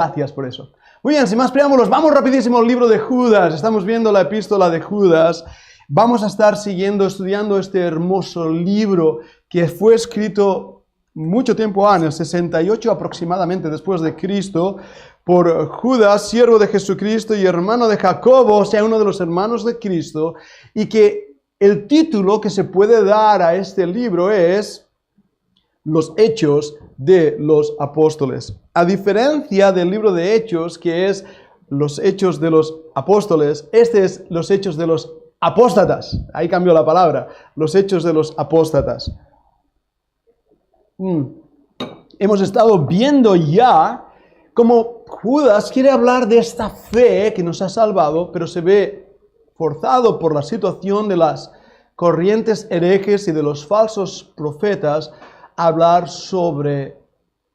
Gracias por eso. Muy bien, sin más preámbulos, vamos rapidísimo al libro de Judas. Estamos viendo la epístola de Judas. Vamos a estar estudiando este hermoso libro que fue escrito mucho tiempo antes, 68 aproximadamente después de Cristo, por Judas, siervo de Jesucristo y hermano de Jacobo, o sea, uno de los hermanos de Cristo, y que el título que se puede dar a este libro es Los Hechos de los Apóstoles. A diferencia del libro de Hechos, que es Los Hechos de los Apóstoles, este es Los Hechos de los Apóstatas. Ahí cambió la palabra. Los Hechos de los Apóstatas. Hemos estado viendo ya cómo Judas quiere hablar de esta fe que nos ha salvado, pero se ve forzado por la situación de las corrientes herejes y de los falsos profetas a hablar sobre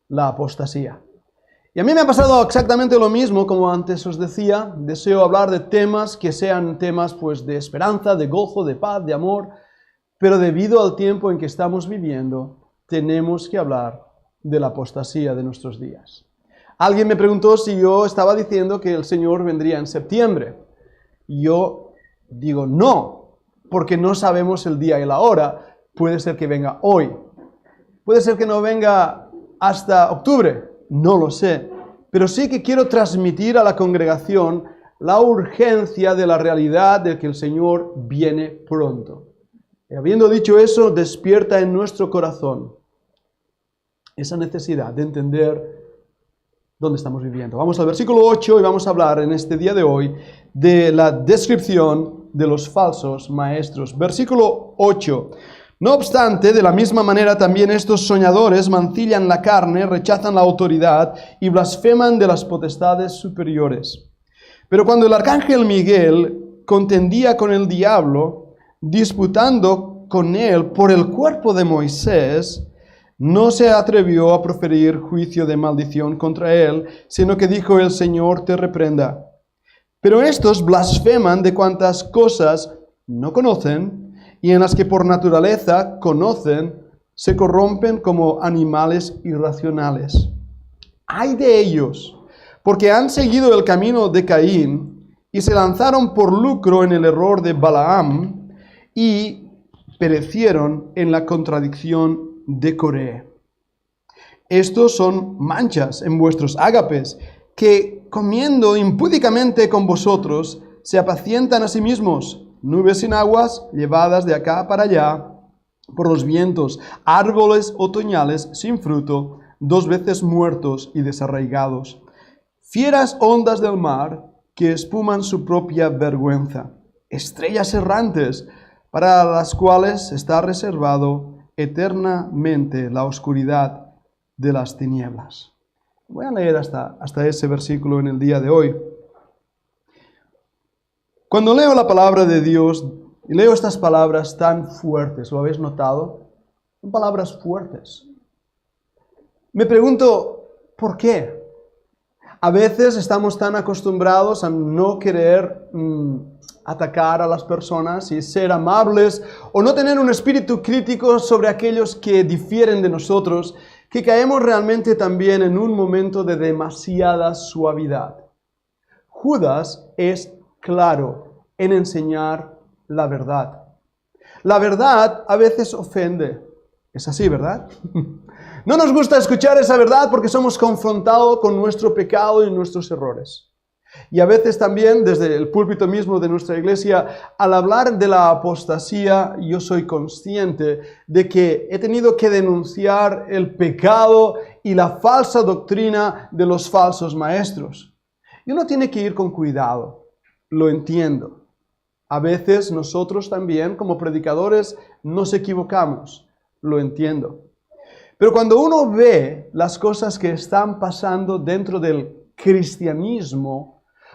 la apostasía. Y a mí me ha pasado exactamente lo mismo, como antes os decía. Deseo hablar de temas que sean temas pues, de esperanza, de gozo, de paz, de amor, pero debido al tiempo en que estamos viviendo, tenemos que hablar de la apostasía de nuestros días. Alguien me preguntó si yo estaba diciendo que el Señor vendría en septiembre. Yo digo no, porque no sabemos el día y la hora. Puede ser que venga hoy. Puede ser que no venga hasta octubre. No lo sé. Pero sí que quiero transmitir a la congregación la urgencia de la realidad de que el Señor viene pronto. Y habiendo dicho eso, despierta en nuestro corazón esa necesidad de entender dónde estamos viviendo. Vamos al versículo 8 y vamos a hablar en este día de hoy de la descripción de los falsos maestros. Versículo 8. No obstante, de la misma manera también estos soñadores mancillan la carne, rechazan la autoridad y blasfeman de las potestades superiores. Pero cuando el arcángel Miguel contendía con el diablo, disputando con él por el cuerpo de Moisés, no se atrevió a proferir juicio de maldición contra él, sino que dijo: el Señor te reprenda. Pero estos blasfeman de cuantas cosas no conocen, y en las que por naturaleza conocen, se corrompen como animales irracionales. ¡Ay de ellos! Porque han seguido el camino de Caín, y se lanzaron por lucro en el error de Balaam, y perecieron en la contradicción de Coré. Estos son manchas en vuestros ágapes, que comiendo impúdicamente con vosotros, se apacientan a sí mismos, nubes sin aguas, llevadas de acá para allá por los vientos, árboles otoñales sin fruto, 2 veces muertos y desarraigados, fieras ondas del mar que espuman su propia vergüenza, estrellas errantes para las cuales está reservado eternamente la oscuridad de las tinieblas. Voy a leer hasta ese versículo en el día de hoy. Cuando leo la palabra de Dios, y leo estas palabras tan fuertes, ¿lo habéis notado? Son palabras fuertes. Me pregunto, ¿por qué? A veces estamos tan acostumbrados a no querer atacar a las personas y ser amables, o no tener un espíritu crítico sobre aquellos que difieren de nosotros, que caemos realmente también en un momento de demasiada suavidad. Judas es claro en enseñar la verdad. La verdad a veces ofende. Es así, ¿verdad? No nos gusta escuchar esa verdad porque somos confrontados con nuestro pecado y nuestros errores. Y a veces también, desde el púlpito mismo de nuestra iglesia, al hablar de la apostasía, yo soy consciente de que he tenido que denunciar el pecado y la falsa doctrina de los falsos maestros. Y uno tiene que ir con cuidado, lo entiendo. A veces nosotros también, como predicadores, nos equivocamos, lo entiendo. Pero cuando uno ve las cosas que están pasando dentro del cristianismo,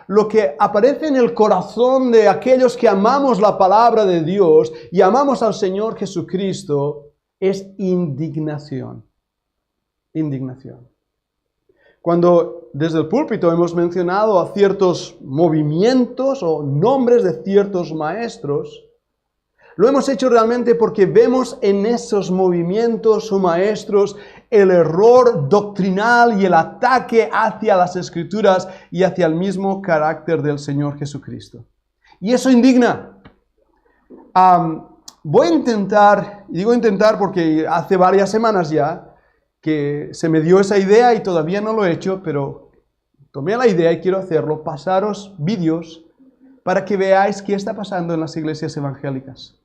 lo que aparece en el corazón de aquellos que amamos la palabra de Dios y amamos al Señor Jesucristo es indignación. Indignación. Cuando desde el púlpito hemos mencionado a ciertos movimientos o nombres de ciertos maestros, lo hemos hecho realmente porque vemos en esos movimientos o maestros el error doctrinal y el ataque hacia las Escrituras y hacia el mismo carácter del Señor Jesucristo. Y eso indigna. Voy a intentar, y digo intentar porque hace varias semanas ya que se me dio esa idea y todavía no lo he hecho, pero tomé la idea y quiero hacerlo, pasaros vídeos para que veáis qué está pasando en las iglesias evangélicas.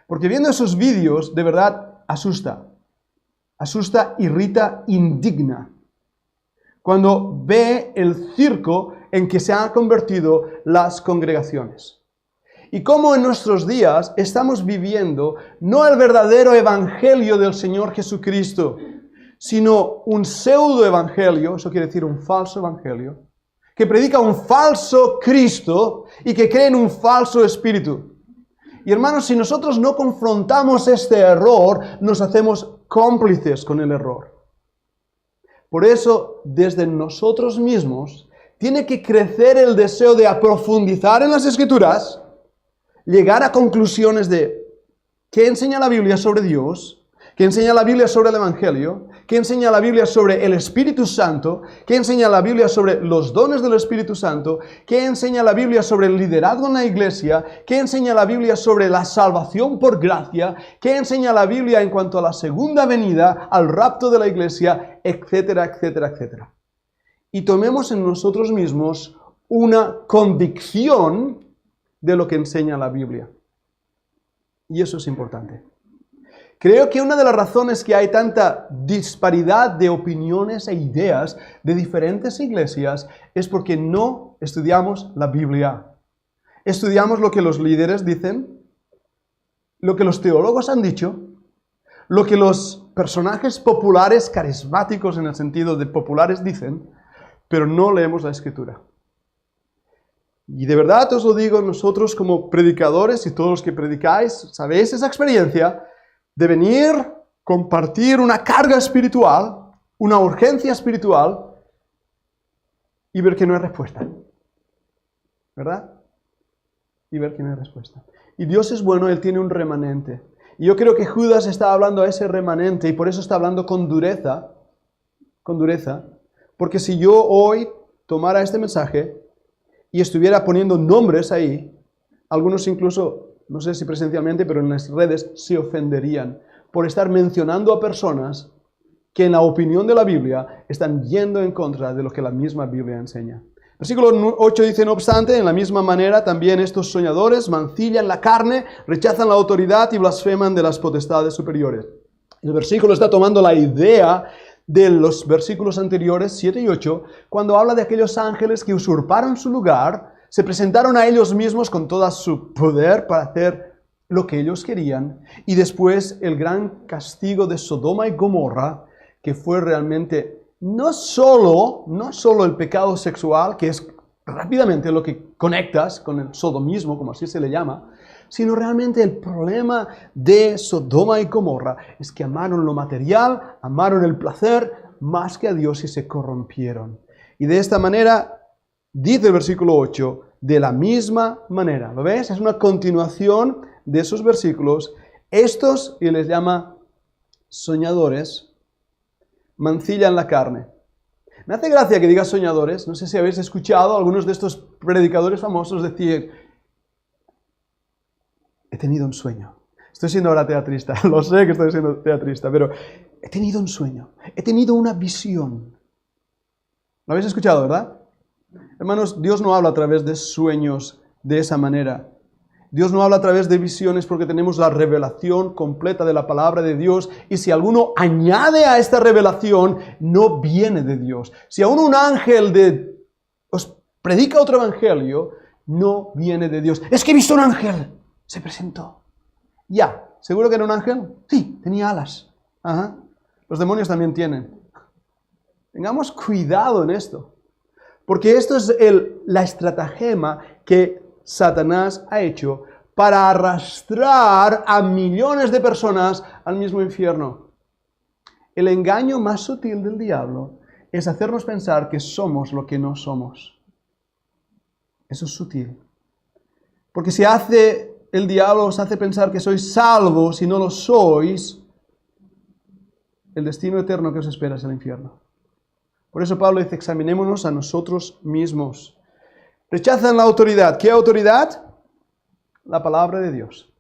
Porque viendo esos vídeos, de verdad, asusta. Asusta, irrita, indigna. Cuando ve el circo en que se han convertido las congregaciones. Y cómo en nuestros días estamos viviendo no el verdadero evangelio del Señor Jesucristo, sino un pseudo-evangelio, eso quiere decir un falso evangelio, que predica un falso Cristo y que cree en un falso espíritu. Y hermanos, si nosotros no confrontamos este error, nos hacemos cómplices con el error. Por eso, desde nosotros mismos, tiene que crecer el deseo de profundizar en las Escrituras, llegar a conclusiones de qué enseña la Biblia sobre Dios, qué enseña la Biblia sobre el Evangelio, qué enseña la Biblia sobre el Espíritu Santo, qué enseña la Biblia sobre los dones del Espíritu Santo, qué enseña la Biblia sobre el liderazgo en la iglesia, qué enseña la Biblia sobre la salvación por gracia, qué enseña la Biblia en cuanto a la segunda venida, al rapto de la iglesia, etcétera, etcétera, etcétera. Y tomemos en nosotros mismos una convicción de lo que enseña la Biblia. Y eso es importante. Creo que una de las razones que hay tanta disparidad de opiniones e ideas de diferentes iglesias es porque no estudiamos la Biblia. Estudiamos lo que los líderes dicen, lo que los teólogos han dicho, lo que los personajes populares, carismáticos en el sentido de populares dicen, pero no leemos la Escritura. Y de verdad os lo digo, nosotros como predicadores y todos los que predicáis, sabéis esa experiencia de venir, compartir una carga espiritual, una urgencia espiritual y ver que no hay respuesta. ¿Verdad? Y ver que no hay respuesta. Y Dios es bueno, Él tiene un remanente. Y yo creo que Judas está hablando a ese remanente y por eso está hablando con dureza, porque si yo hoy tomara este mensaje y estuviera poniendo nombres ahí, algunos incluso, no sé si presencialmente, pero en las redes se ofenderían por estar mencionando a personas que en la opinión de la Biblia están yendo en contra de lo que la misma Biblia enseña. Versículo 8 dice, no obstante, en la misma manera también estos soñadores mancillan la carne, rechazan la autoridad y blasfeman de las potestades superiores. El versículo está tomando la idea de los versículos anteriores, 7 y 8, cuando habla de aquellos ángeles que usurparon su lugar, se presentaron a ellos mismos con todo su poder para hacer lo que ellos querían, y después el gran castigo de Sodoma y Gomorra, que fue realmente no solo el pecado sexual, que es rápidamente lo que conectas con el sodomismo, como así se le llama, sino realmente el problema de Sodoma y Gomorra es que amaron lo material, amaron el placer más que a Dios y se corrompieron. Y de esta manera, dice el versículo 8, de la misma manera, ¿lo ves? Es una continuación de esos versículos. Estos, y les llama soñadores, mancillan la carne. Me hace gracia que diga soñadores. No sé si habéis escuchado a algunos de estos predicadores famosos decir, he tenido un sueño. Estoy siendo ahora teatrista, lo sé que estoy siendo teatrista, pero he tenido un sueño, he tenido una visión. ¿Lo habéis escuchado, verdad? Hermanos, Dios no habla a través de sueños de esa manera. Dios no habla a través de visiones porque tenemos la revelación completa de la palabra de Dios y si alguno añade a esta revelación, no viene de Dios. Si aún un ángel os predica otro evangelio, no viene de Dios. Es que he visto un ángel, se presentó. Ya, ¿seguro que era un ángel? Sí, tenía alas. Ajá. Los demonios también tienen. Tengamos cuidado en esto. Porque esto es la estratagema que Satanás ha hecho para arrastrar a millones de personas al mismo infierno. El engaño más sutil del diablo es hacernos pensar que somos lo que no somos. Eso es sutil. Porque si el diablo os hace pensar que sois salvos y no lo sois, el destino eterno que os espera es el infierno. Por eso Pablo dice, examinémonos a nosotros mismos. Rechazan la autoridad. ¿Qué autoridad? La palabra de Dios.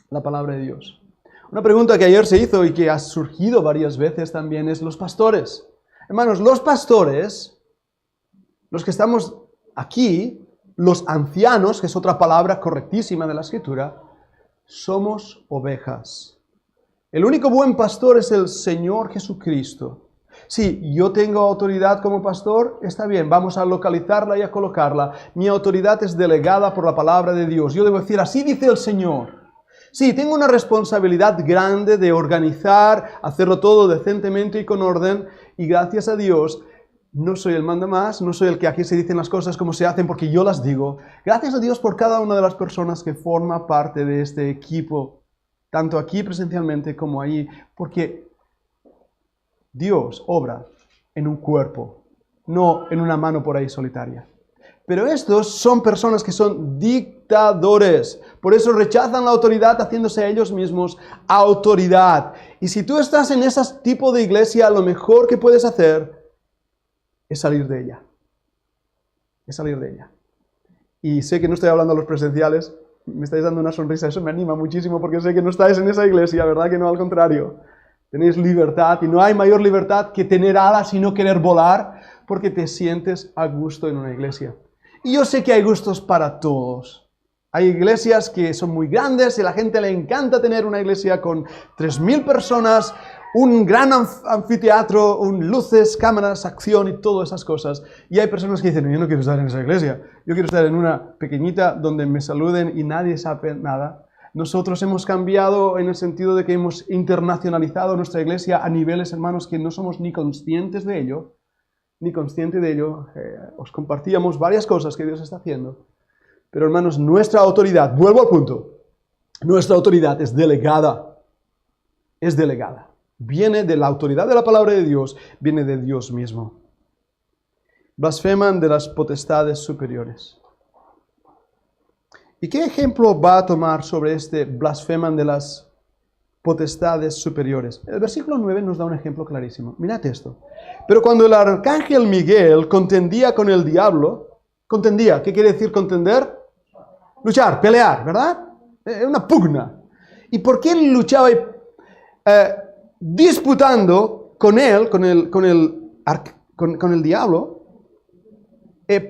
La palabra de Dios. Una pregunta que ayer se hizo y que ha surgido varias veces también es los pastores. Hermanos, los pastores, los que estamos aquí, los ancianos, que es otra palabra correctísima de la Escritura, somos ovejas. El único buen pastor es el Señor Jesucristo. Sí, yo tengo autoridad como pastor, está bien, vamos a localizarla y a colocarla. Mi autoridad es delegada por la palabra de Dios. Yo debo decir, así dice el Señor. Sí, tengo una responsabilidad grande de organizar, hacerlo todo decentemente y con orden, y gracias a Dios, no soy el mandamás, no soy el que aquí se dicen las cosas como se hacen porque yo las digo. Gracias a Dios por cada una de las personas que forma parte de este equipo, tanto aquí presencialmente como allí, porque Dios obra en un cuerpo, no en una mano por ahí solitaria. Pero estos son personas que son dictadores. Por eso rechazan la autoridad haciéndose ellos mismos autoridad. Y si tú estás en ese tipo de iglesia, lo mejor que puedes hacer es salir de ella. Es salir de ella. Y sé que no estoy hablando a los presenciales. Me estáis dando una sonrisa. Eso me anima muchísimo porque sé que no estáis en esa iglesia, ¿verdad? Que no, al contrario. Tenéis libertad y no hay mayor libertad que tener alas y no querer volar porque te sientes a gusto en una iglesia. Y yo sé que hay gustos para todos. Hay iglesias que son muy grandes y a la gente le encanta tener una iglesia con 3.000 personas, un gran anfiteatro, luces, cámaras, acción y todas esas cosas. Y hay personas que dicen, yo no quiero estar en esa iglesia, yo quiero estar en una pequeñita donde me saluden y nadie sabe nada. Nosotros hemos cambiado en el sentido de que hemos internacionalizado nuestra iglesia a niveles, hermanos, que no somos ni conscientes de ello. Os compartíamos varias cosas que Dios está haciendo. Pero hermanos, nuestra autoridad, vuelvo al punto, nuestra autoridad es delegada. Es delegada. Viene de la autoridad de la palabra de Dios, viene de Dios mismo. Blasfeman de las potestades superiores. ¿Y qué ejemplo va a tomar sobre este blasfeman de las potestades superiores? El versículo 9 nos da un ejemplo clarísimo. Mirad esto. Pero cuando el arcángel Miguel contendía con el diablo, contendía, ¿qué quiere decir contender? Luchar, pelear, ¿verdad? Una pugna. ¿Y por qué luchaba disputando con él, con el diablo,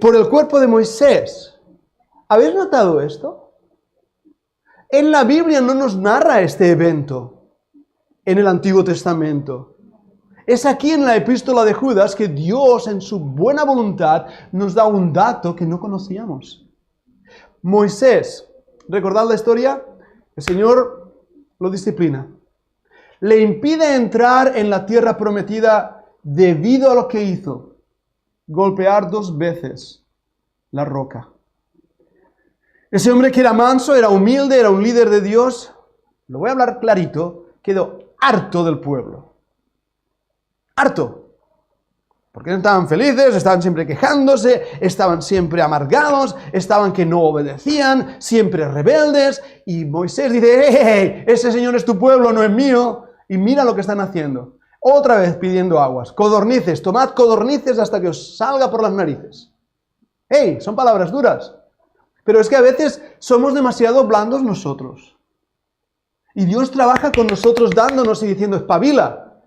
por el cuerpo de Moisés? ¿Habéis notado esto? En la Biblia no nos narra este evento en el Antiguo Testamento. Es aquí en la epístola de Judas que Dios en su buena voluntad nos da un dato que no conocíamos. Moisés, ¿recordad la historia? El Señor lo disciplina. Le impide entrar en la tierra prometida debido a lo que hizo. Golpear 2 veces la roca. Ese hombre que era manso, era humilde, era un líder de Dios, lo voy a hablar clarito, quedó harto del pueblo. Harto. Porque no estaban felices, estaban siempre quejándose, estaban siempre amargados, estaban que no obedecían, siempre rebeldes. Y Moisés dice, ¡hey! Ese Señor es tu pueblo, no es mío. Y mira lo que están haciendo. Otra vez pidiendo aguas. Codornices, tomad codornices hasta que os salga por las narices. ¡Hey! Son palabras duras. Pero es que a veces somos demasiado blandos nosotros. Y Dios trabaja con nosotros dándonos y diciendo, espabila.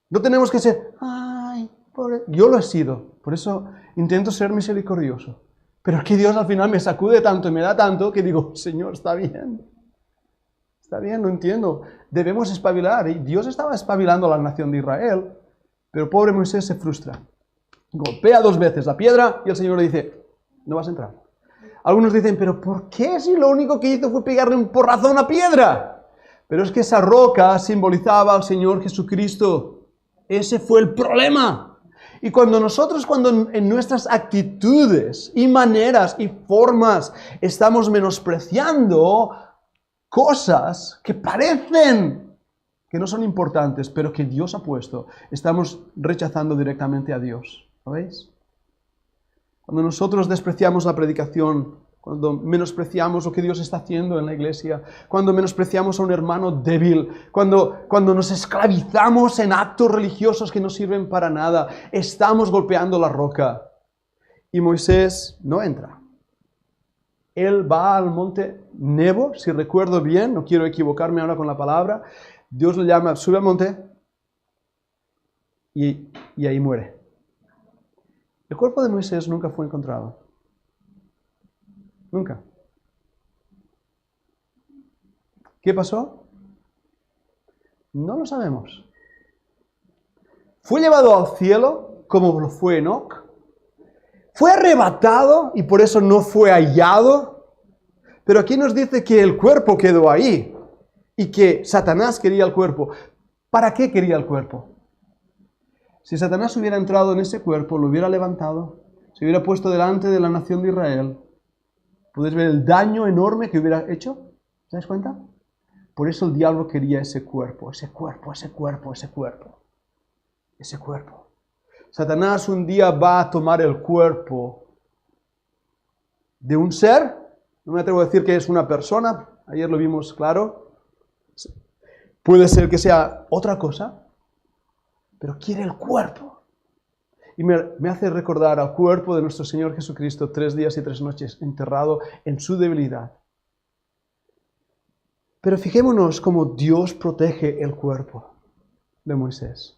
No tenemos que ser, ay, pobre. Yo lo he sido. Por eso intento ser misericordioso. Pero es que Dios al final me sacude tanto y me da tanto que digo, Señor, está bien. Está bien, lo entiendo. Debemos espabilar. Y Dios estaba espabilando a la nación de Israel. Pero pobre Moisés se frustra. Golpea 2 veces la piedra y el Señor le dice, no vas a entrar. Algunos dicen, pero ¿por qué si lo único que hizo fue pegarle un porrazo a una piedra? Pero es que esa roca simbolizaba al Señor Jesucristo. Ese fue el problema. Y cuando en nuestras actitudes y maneras y formas estamos menospreciando cosas que parecen que no son importantes, pero que Dios ha puesto, estamos rechazando directamente a Dios. ¿Lo veis? Cuando nosotros despreciamos la predicación cuando menospreciamos lo que Dios está haciendo en la iglesia, cuando menospreciamos a un hermano débil, cuando nos esclavizamos en actos religiosos que no sirven para nada, estamos golpeando la roca. Y Moisés no entra. Él va al monte Nebo, si recuerdo bien, no quiero equivocarme ahora con la palabra. Dios le llama, sube al monte y ahí muere. El cuerpo de Moisés nunca fue encontrado. Nunca. ¿Qué pasó? No lo sabemos. Fue llevado al cielo como lo fue Enoc. Fue arrebatado y por eso no fue hallado. Pero aquí nos dice que el cuerpo quedó ahí y que Satanás quería el cuerpo. ¿Para qué quería el cuerpo? Si Satanás hubiera entrado en ese cuerpo, lo hubiera levantado, se hubiera puesto delante de la nación de Israel, ¿podéis ver el daño enorme que hubiera hecho? ¿Te das cuenta? Por eso el diablo quería ese cuerpo, ese cuerpo, ese cuerpo, ese cuerpo. Ese cuerpo. Satanás un día va a tomar el cuerpo de un ser, no me atrevo a decir que es una persona, ayer lo vimos claro, puede ser que sea otra cosa, pero quiere el cuerpo. Y me hace recordar al cuerpo de nuestro Señor Jesucristo 3 días y 3 noches enterrado en su debilidad. Pero fijémonos cómo Dios protege el cuerpo de Moisés.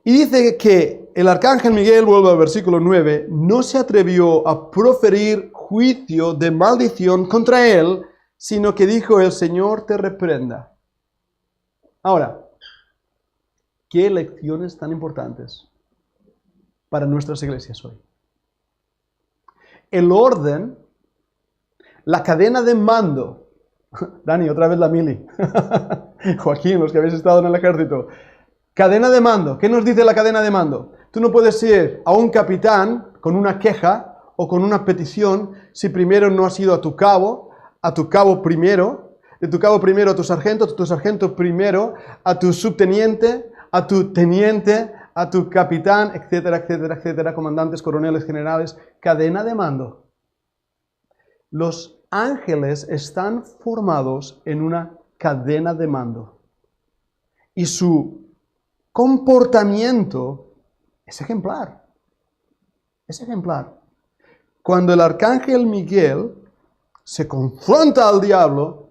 Y dice que el arcángel Miguel, vuelvo al versículo 9, no se atrevió a proferir juicio de maldición contra él, sino que dijo, el Señor te reprenda. Ahora, ¿qué lecciones tan importantes para nuestras iglesias hoy? El orden, la cadena de mando. Dani, otra vez la mili. Joaquín, los que habéis estado en el ejército. Cadena de mando. ¿Qué nos dice la cadena de mando? Tú no puedes ir a un capitán con una queja o con una petición si primero no has ido a tu cabo primero, de tu cabo primero a tu sargento primero, a tu subteniente, a tu teniente, a tu capitán, etcétera, etcétera, etcétera, comandantes, coroneles, generales. Cadena de mando. Los ángeles están formados en una cadena de mando. Y su comportamiento es ejemplar. Es ejemplar. Cuando el arcángel Miguel se confronta al diablo,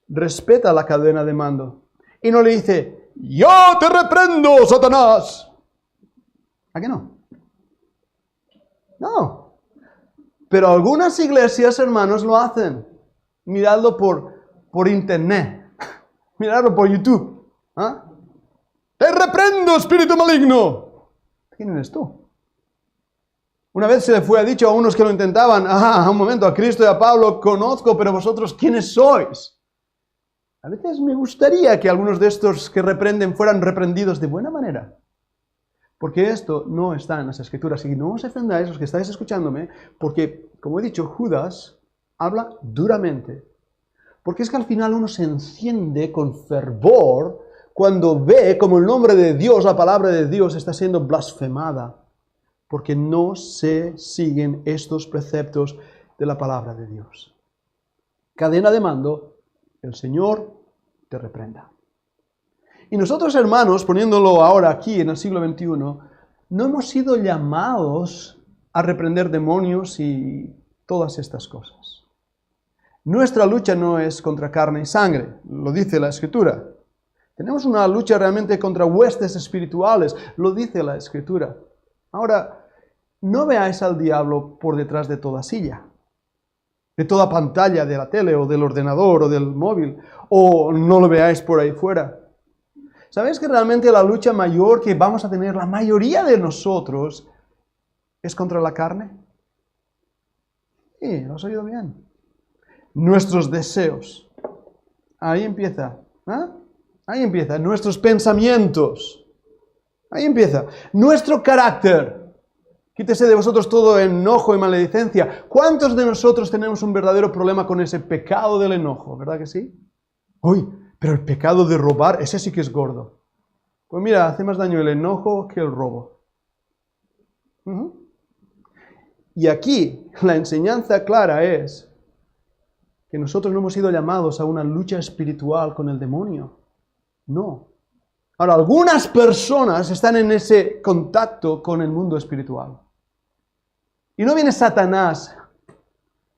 respeta la cadena de mando. Y no le dice, ¡yo te reprendo, Satanás! ¿A qué no? No. Pero algunas iglesias, hermanos, lo hacen. Miradlo por internet. Miradlo por YouTube. ¿Ah? ¡Te reprendo, espíritu maligno! ¿Quién eres tú? Una vez se le fue dicho a unos que lo intentaban, un momento, a Cristo y a Pablo conozco, pero vosotros, ¿quiénes sois? A veces me gustaría que algunos de estos que reprenden fueran reprendidos de buena manera. Porque esto no está en las Escrituras. Y no os ofendáis los que estáis escuchándome, porque, como he dicho, Judas habla duramente. Porque es que al final uno se enciende con fervor cuando ve como el nombre de Dios, la palabra de Dios, está siendo blasfemada. Porque no se siguen estos preceptos de la palabra de Dios. Cadena de mando, el Señor te reprenda. Y nosotros, hermanos, poniéndolo ahora aquí en el siglo XXI, no hemos sido llamados a reprender demonios y todas estas cosas. Nuestra lucha no es contra carne y sangre, lo dice la Escritura. Tenemos una lucha realmente contra huestes espirituales, lo dice la Escritura. Ahora, no veáis al diablo por detrás de toda silla, de toda pantalla de la tele o del ordenador o del móvil, o no lo veáis por ahí fuera. ¿Sabéis que realmente la lucha mayor que vamos a tener la mayoría de nosotros es contra la carne? Sí, lo has oído bien. Nuestros deseos. Ahí empieza. ¿Ah? Ahí empieza. Nuestros pensamientos. Ahí empieza. Nuestro carácter. Quítese de vosotros todo enojo y maledicencia. ¿Cuántos de nosotros tenemos un verdadero problema con ese pecado del enojo? ¿Verdad que sí? Uy, pero el pecado de robar, ese sí que es gordo. Pues mira, hace más daño el enojo que el robo. Y aquí la enseñanza clara es que nosotros no hemos sido llamados a una lucha espiritual con el demonio. No. Ahora, algunas personas están en ese contacto con el mundo espiritual. Y no viene Satanás.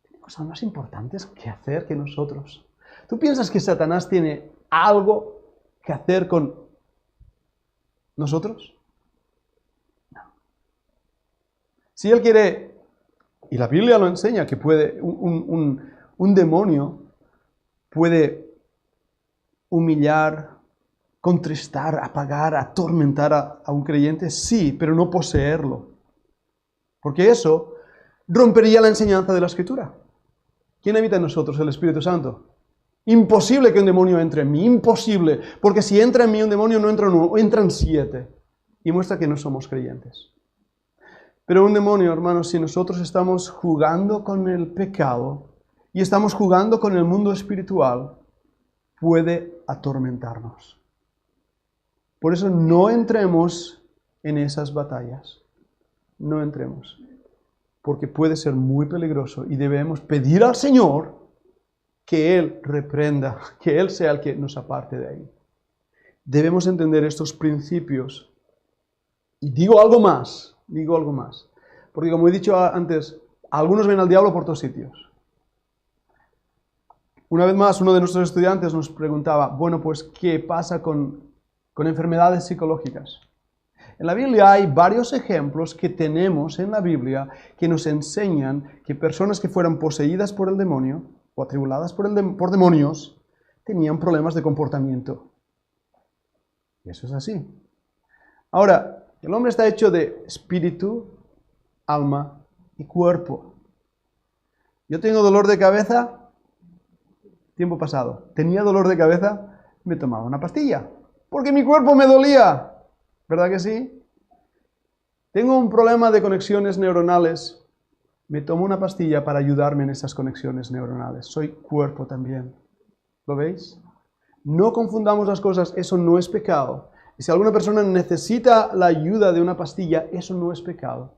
Tiene cosas más importantes que hacer que nosotros. ¿Tú piensas que Satanás tiene algo que hacer con nosotros? No. Si él quiere, y la Biblia lo enseña, que puede, un demonio puede humillar, contristar, apagar, atormentar a un creyente, sí, pero no poseerlo. Porque eso rompería la enseñanza de la Escritura. ¿Quién habita en nosotros? El Espíritu Santo. Imposible que un demonio entre en mí, imposible, porque si entra en mí un demonio no entra uno, entran 7, y muestra que no somos creyentes. Pero un demonio, hermanos, si nosotros estamos jugando con el pecado y estamos jugando con el mundo espiritual, puede atormentarnos. Por eso no entremos en esas batallas, no entremos, porque puede ser muy peligroso y debemos pedir al Señor que Él reprenda, que Él sea el que nos aparte de ahí. Debemos entender estos principios. Y digo algo más, porque como he dicho antes, algunos ven al diablo por todos sitios. Una vez más, uno de nuestros estudiantes nos preguntaba, bueno, pues, ¿qué pasa con enfermedades psicológicas? En la Biblia hay varios ejemplos que tenemos en la Biblia que nos enseñan que personas que fueran poseídas por el demonio o atribuladas por demonios tenían problemas de comportamiento. Y eso es así. Ahora, el hombre está hecho de espíritu, alma y cuerpo. Yo tengo dolor de cabeza, tiempo pasado. Tenía dolor de cabeza, me tomaba una pastilla, porque mi cuerpo me dolía. ¿Verdad que sí? Tengo un problema de conexiones neuronales, me tomo una pastilla para ayudarme en esas conexiones neuronales. Soy cuerpo también. ¿Lo veis? No confundamos las cosas, eso no es pecado. Y si alguna persona necesita la ayuda de una pastilla, eso no es pecado.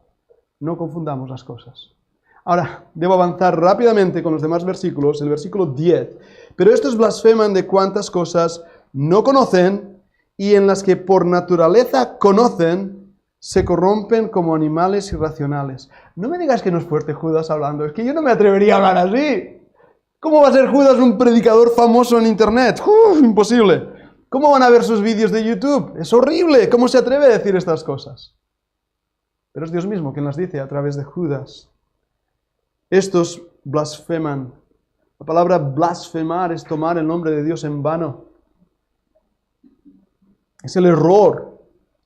No confundamos las cosas. Ahora, debo avanzar rápidamente con los demás versículos, el versículo 10. Pero estos blasfeman de cuantas cosas no conocen, y en las que por naturaleza conocen, se corrompen como animales irracionales. No me digas que no es fuerte Judas hablando, es que yo no me atrevería a hablar así. ¿Cómo va a ser Judas un predicador famoso en internet? Imposible. ¿Cómo van a ver sus vídeos de YouTube? Es horrible. ¿Cómo se atreve a decir estas cosas? Pero es Dios mismo quien las dice a través de Judas. Estos blasfeman. La palabra blasfemar es tomar el nombre de Dios en vano. Es el error.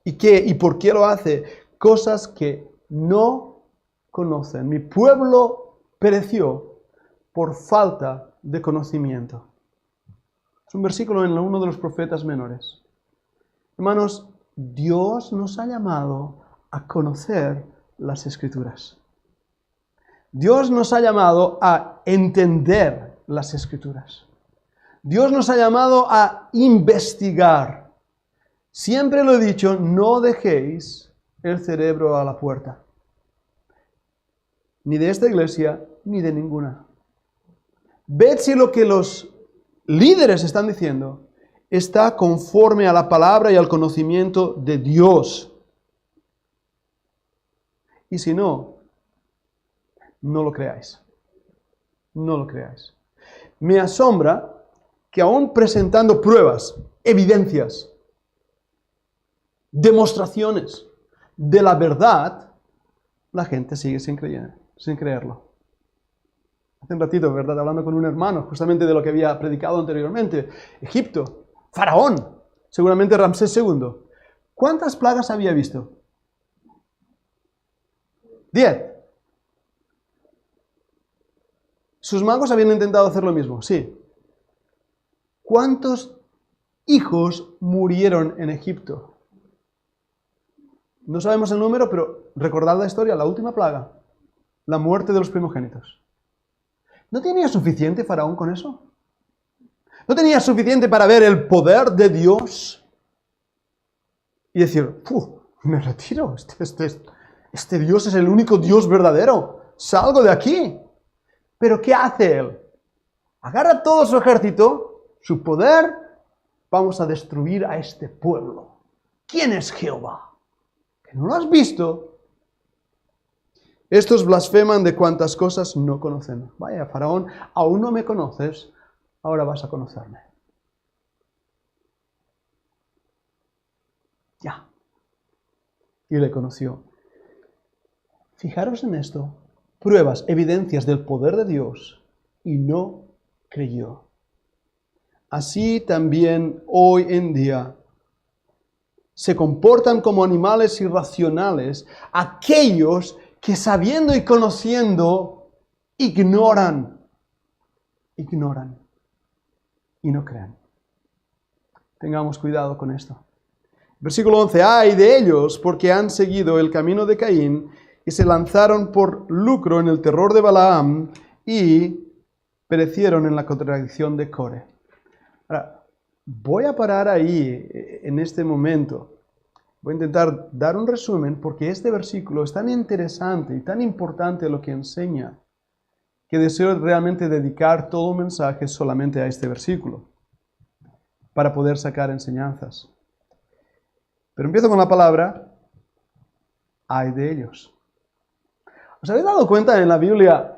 ¿Y qué? ¿Y por qué lo hace? Cosas que no conocen. Mi pueblo pereció por falta de conocimiento. Es un versículo en uno de los profetas menores. Hermanos, Dios nos ha llamado a conocer las Escrituras. Dios nos ha llamado a entender las Escrituras. Dios nos ha llamado a investigar. Siempre lo he dicho, no dejéis el cerebro a la puerta. Ni de esta iglesia, ni de ninguna. Ved si lo que los líderes están diciendo está conforme a la palabra y al conocimiento de Dios. Y si no, no lo creáis. No lo creáis. Me asombra que aún presentando pruebas, evidencias, demostraciones de la verdad, la gente sigue sin creerlo. Hace un ratito, ¿verdad? Hablando con un hermano, justamente de lo que había predicado anteriormente. Egipto, Faraón, seguramente Ramsés II. ¿Cuántas plagas había visto? 10. Sus magos habían intentado hacer lo mismo, sí. ¿Cuántos hijos murieron en Egipto? No sabemos el número, pero recordad la historia, la última plaga, la muerte de los primogénitos. ¿No tenía suficiente Faraón con eso? ¿No tenía suficiente para ver el poder de Dios? Y decir, me retiro, este Dios es el único Dios verdadero. salgo de aquí. Pero ¿qué hace él? Agarra todo su ejército, su poder, vamos a destruir a este pueblo. ¿Quién es Jehová? ¿Que no lo has visto? Estos blasfeman de cuantas cosas no conocen. Vaya, Faraón, aún no me conoces, ahora vas a conocerme. Ya. Y le conoció. Fijaros en esto. Pruebas, evidencias del poder de Dios, y no creyó. Así también hoy en día se comportan como animales irracionales aquellos que sabiendo y conociendo ignoran y no creen. Tengamos cuidado con esto. Versículo 11. ¡Ay de ellos! Porque han seguido el camino de Caín y se lanzaron por lucro en el terror de Balaam y perecieron en la contradicción de Core. Ahora, voy a parar ahí en este momento. Voy a intentar dar un resumen porque este versículo es tan interesante y tan importante lo que enseña que deseo realmente dedicar todo un mensaje solamente a este versículo para poder sacar enseñanzas. Pero empiezo con la palabra ay de ellos. ¿Os habéis dado cuenta en la Biblia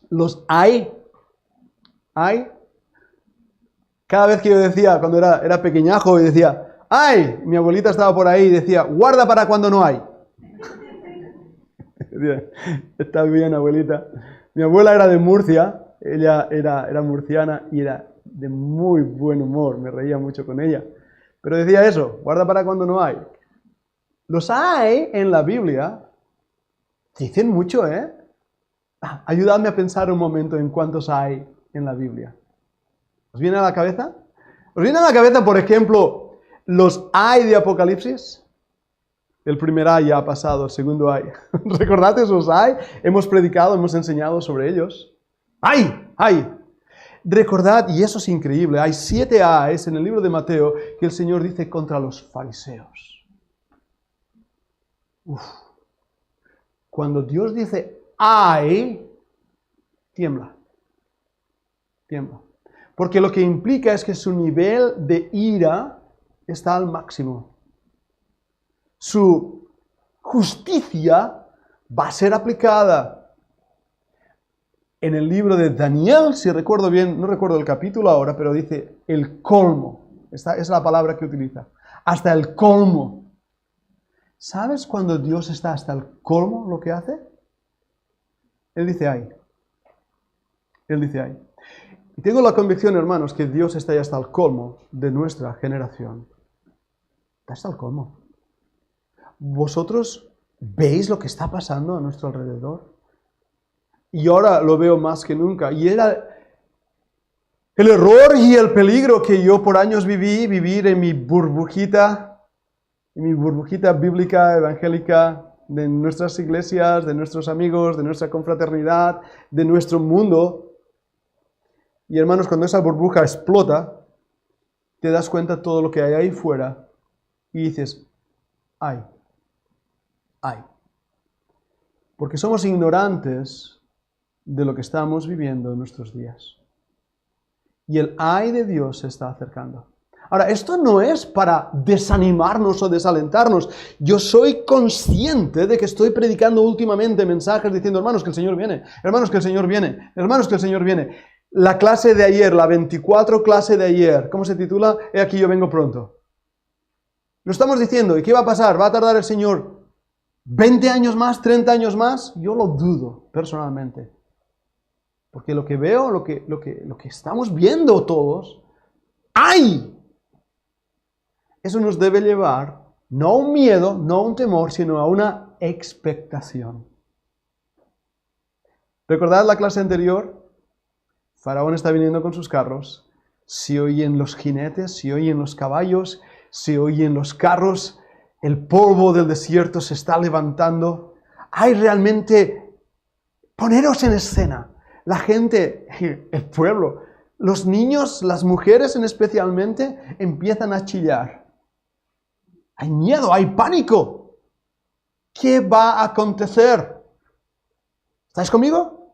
los ay? Cada vez que yo decía, cuando era pequeñajo, y decía, ¡ay! Mi abuelita estaba por ahí y decía, guarda para cuando no hay. Está bien, abuelita. Mi abuela era de Murcia, ella era murciana y era de muy buen humor, me reía mucho con ella. Pero decía eso, guarda para cuando no hay. Los hay en la Biblia dicen mucho, ¿eh? Ayudadme a pensar un momento en cuántos hay en la Biblia. ¿Os viene a la cabeza? ¿Os viene a la cabeza, por ejemplo, los ay de Apocalipsis? El primer ay ya ha pasado, el segundo ay. ¿Recordad esos ay? Hemos predicado, hemos enseñado sobre ellos. ¡Ay! ¡Ay! Recordad, y eso es increíble, hay 7 ayes en el libro de Mateo que el Señor dice contra los fariseos. Uf. Cuando Dios dice ay, tiembla. Tiembla. Porque lo que implica es que su nivel de ira está al máximo. Su justicia va a ser aplicada. En el libro de Daniel, si recuerdo bien, no recuerdo el capítulo ahora, pero dice el colmo. Esta es la palabra que utiliza. Hasta el colmo. ¿Sabes cuando Dios está hasta el colmo lo que hace? Él dice ay. Él dice ay. Y tengo la convicción, hermanos, que Dios está ya hasta el colmo de nuestra generación. Está hasta el colmo. ¿Vosotros veis lo que está pasando a nuestro alrededor? Y ahora lo veo más que nunca. Y era el error y el peligro que yo por años vivir en mi burbujita bíblica, evangélica, de nuestras iglesias, de nuestros amigos, de nuestra confraternidad, de nuestro mundo. Y hermanos, cuando esa burbuja explota, te das cuenta de todo lo que hay ahí fuera y dices, ay. Porque somos ignorantes de lo que estamos viviendo en nuestros días. Y el ay de Dios se está acercando. Ahora, esto no es para desanimarnos o desalentarnos. Yo soy consciente de que estoy predicando últimamente mensajes diciendo, hermanos, que el Señor viene, hermanos, que el Señor viene, hermanos, que el Señor viene. La clase de ayer, la 24 clase de ayer, ¿cómo se titula? He aquí yo vengo pronto. Lo estamos diciendo, ¿y qué va a pasar? ¿Va a tardar el Señor 20 años más, 30 años más? Yo lo dudo, personalmente. Porque lo que veo, lo que estamos viendo todos, ¡ay! Eso nos debe llevar, no a un miedo, no a un temor, sino a una expectación. ¿Recordad la clase anterior? Faraón está viniendo con sus carros. Se oyen los jinetes, se oyen los caballos, se oyen los carros. El polvo del desierto se está levantando. Hay realmente, poneros en escena. La gente, el pueblo, los niños, las mujeres especialmente, empiezan a chillar. Hay miedo, hay pánico. ¿Qué va a acontecer? ¿Estáis conmigo?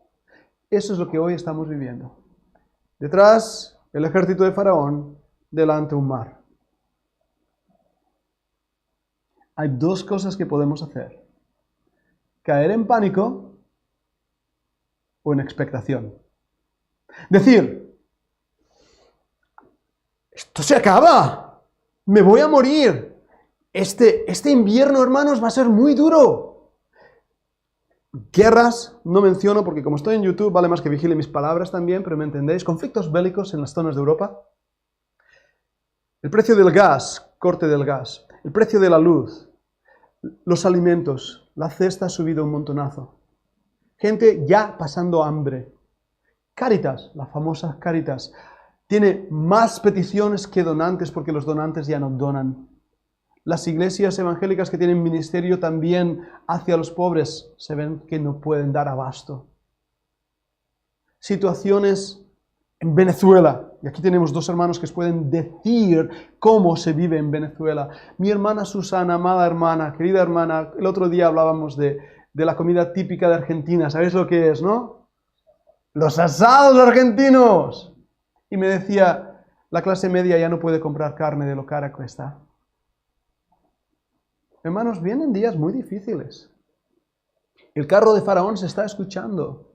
Eso es lo que hoy estamos viviendo. Detrás, el ejército de Faraón, delante un mar. Hay dos cosas que podemos hacer. Caer en pánico o en expectación. Decir, esto se acaba, me voy a morir. Este invierno, hermanos, va a ser muy duro. Guerras, no menciono porque como estoy en YouTube, vale más que vigile mis palabras también, pero me entendéis. Conflictos bélicos en las zonas de Europa. El precio del gas, corte del gas. El precio de la luz. Los alimentos. La cesta ha subido un montonazo. Gente ya pasando hambre. Cáritas, la famosa Cáritas, tiene más peticiones que donantes porque los donantes ya no donan. Las iglesias evangélicas que tienen ministerio también hacia los pobres se ven que no pueden dar abasto. Situaciones en Venezuela, y aquí tenemos dos hermanos que os pueden decir cómo se vive en Venezuela. Mi hermana Susana, amada hermana, querida hermana, el otro día hablábamos de la comida típica de Argentina. ¿Sabéis lo que es, no? Los asados argentinos. Y me decía, la clase media ya no puede comprar carne de lo cara que está. Hermanos, vienen días muy difíciles. El carro de Faraón se está escuchando.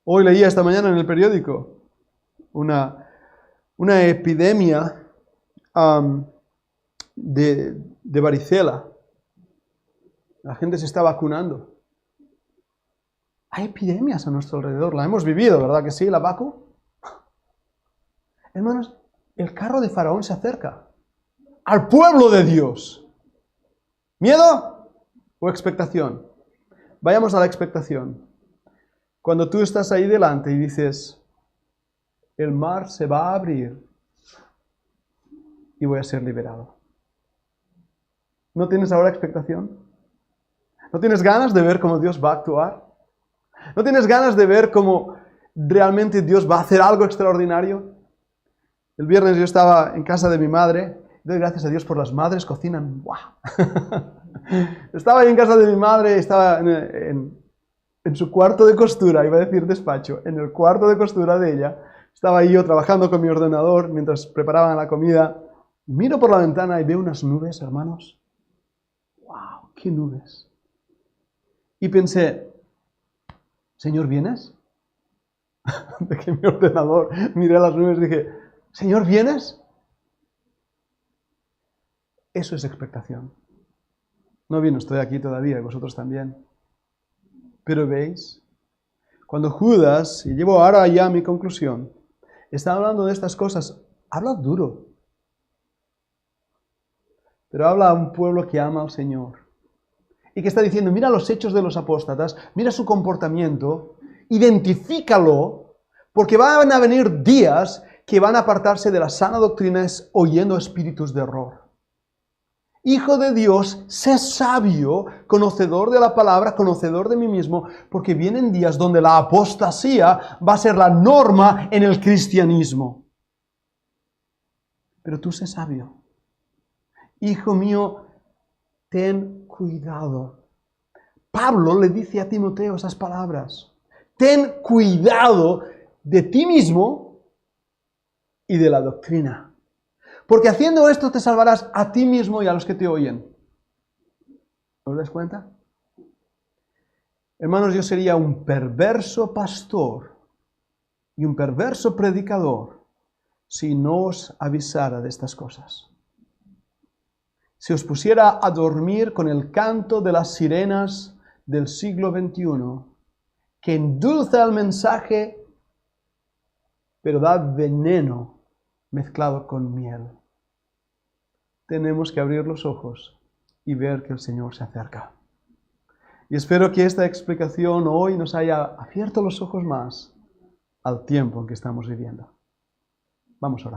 Hoy leía esta mañana en el periódico una epidemia de varicela. La gente se está vacunando. Hay epidemias a nuestro alrededor. La hemos vivido, ¿verdad que sí? La vacu. Hermanos, el carro de Faraón se acerca al pueblo de Dios. ¿Miedo o expectación? Vayamos a la expectación. Cuando tú estás ahí delante y dices, el mar se va a abrir y voy a ser liberado. ¿No tienes ahora expectación? ¿No tienes ganas de ver cómo Dios va a actuar? ¿No tienes ganas de ver cómo realmente Dios va a hacer algo extraordinario? El viernes yo estaba en casa de mi madre. Doy gracias a Dios por las madres, cocinan. ¡Wow! Estaba ahí en casa de mi madre, estaba en su cuarto de costura, iba a decir despacho, en el cuarto de costura de ella. Estaba ahí yo trabajando con mi ordenador mientras preparaban la comida. Miro por la ventana y veo unas nubes, hermanos. ¡Wow! ¡Qué nubes! Y pensé, Señor, ¿vienes? De que mi ordenador, miré las nubes y dije, Señor, ¿vienes? Eso es expectación. No vino, estoy aquí todavía, y vosotros también. Pero veis, cuando Judas, y llevo ahora ya a mi conclusión, está hablando de estas cosas, habla duro. Pero habla a un pueblo que ama al Señor. Y que está diciendo, mira los hechos de los apóstatas, mira su comportamiento, identifícalo, porque van a venir días que van a apartarse de la sana doctrina oyendo espíritus de error. Hijo de Dios, sé sabio, conocedor de la palabra, conocedor de mí mismo, porque vienen días donde la apostasía va a ser la norma en el cristianismo. Pero tú sé sabio. Hijo mío, ten cuidado. Pablo le dice a Timoteo esas palabras. Ten cuidado de ti mismo y de la doctrina. Porque haciendo esto te salvarás a ti mismo y a los que te oyen. ¿Os das cuenta? Hermanos, yo sería un perverso pastor y un perverso predicador si no os avisara de estas cosas. Si os pusiera a dormir con el canto de las sirenas del siglo XXI, que endulza el mensaje, pero da veneno mezclado con miel. Tenemos que abrir los ojos y ver que el Señor se acerca. Y espero que esta explicación hoy nos haya abierto los ojos más al tiempo en que estamos viviendo. Vamos a orar.